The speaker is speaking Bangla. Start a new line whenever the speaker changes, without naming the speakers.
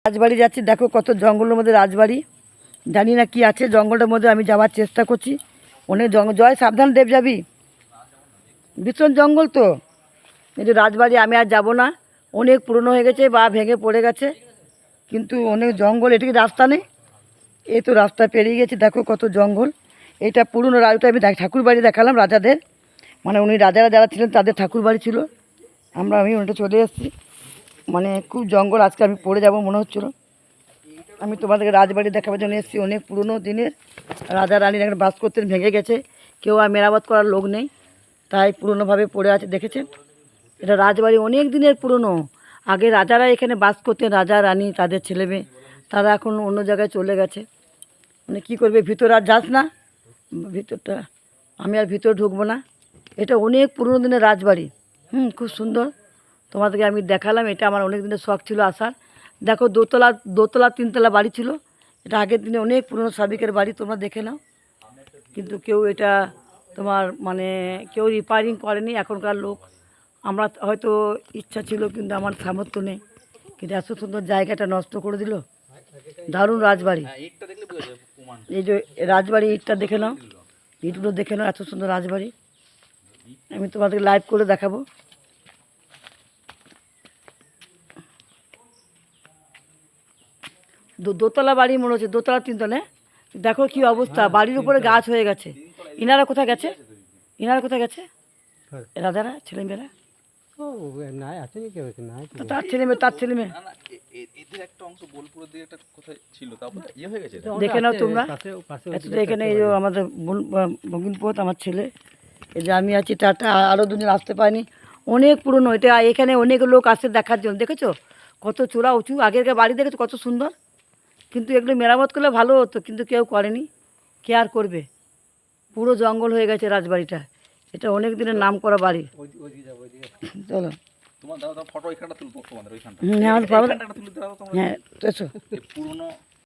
রাজবাড়ি যাচ্ছি, দেখো কত জঙ্গলের মধ্যে রাজবাড়ি। জানি না কি আছে জঙ্গলটার মধ্যে, আমি যাওয়ার চেষ্টা করছি। অনেক জঙ্গল, জয় সাবধান দেব, যাবি? ভীষণ জঙ্গল তো। এই যে রাজবাড়ি, আমি আর যাব না, অনেক পুরনো হয়ে গেছে বা ভেঙে পড়ে গেছে, কিন্তু অনেক জঙ্গল। এটা কি রাস্তা নেই? এই তো রাস্তা পেরিয়ে গেছি, দেখো কত জঙ্গল। এটা পুরনো ওটা আমি ঠাকুর বাড়ি দেখালাম রাজাদের, মানে উনি রাজারা যারা ছিলেন তাদের ঠাকুর বাড়ি ছিল। আমি ওটা চলে এসেছি, মানে খুব জঙ্গল। আজকে আমি পড়ে যাব মনে হচ্ছিলো। আমি তোমাদেরকে রাজবাড়ি দেখাবার জন্য এসেছি। অনেক পুরনো দিনের রাজা রানীর এখানে বাস করতেন, ভেঙে গেছে, কেউ আর মেরামত করার লোক নেই, তাই পুরনোভাবে পড়ে আছে। দেখেছেন, এটা রাজবাড়ি অনেক দিনের পুরনো। আগে রাজারা এখানে বাস করতেন, রাজা রানী তাদের ছেলে মেয়ে, তারা এখন অন্য জায়গায় চলে গেছে। মানে কী করবে, ভিতর আর যাস না, ভিতরটা আমি আর ভিতরে ঢুকবো না। এটা অনেক পুরনো দিনের রাজবাড়ি, খুব সুন্দর। তোমাদেরকে আমি দেখালাম, এটা আমার অনেক দিনের শখ ছিল আসার। দেখো দোতলা তিনতলা বাড়ি ছিল। এটা আগের দিনে অনেক পুরনো সাবিকের বাড়ি, তোমরা দেখে নাও। কিন্তু কেউ এটা তোমার মানে কেউ রিপেয়ারিং করেনি এখনকার লোক। আমরা হয়তো ইচ্ছা ছিল, কিন্তু আমার সামর্থ্য নেই, কিন্তু এত সুন্দর জায়গাটা নষ্ট করে দিল। দারুণ রাজবাড়ি। এই যে রাজবাড়ি, ইটটা দেখে নাও, ইটগুলো দেখে নাও, এত সুন্দর রাজবাড়ি। আমি তোমাদেরকে লাইভ করে দেখাবো। দোতলা বাড়ি মনে হচ্ছে, দোতলা তিনতলা। দেখো কি অবস্থা, বাড়ির উপরে গাছ হয়ে গেছে। ইনারা কোথায় গেছে? রাজারা ছেলেমেয়েরা, তার ছেলে মেয়ে দেখে নাও তোমরা। এখানে এই যে আমাদের ভগিনপথ, আমার ছেলে, এই যে আমি আছি, টাটা। আরও দুজন আসতে পারিনি, অনেক পুরনো এটা। এখানে অনেক লোক আসে দেখার জন্য। দেখেছো কত চূড়া উঁচু, আগেরকার বাড়ি দেখেছো কত সুন্দর। কিন্তু এগুলো মেরামত করলে ভালো হতো, কিন্তু কেউ করেনি। কে আর করবে? পুরো জঙ্গল হয়ে গেছে রাজবাড়িটা। এটা অনেক দিনের নাম করা বাড়ি। চলো, হ্যাঁ, তো এসো।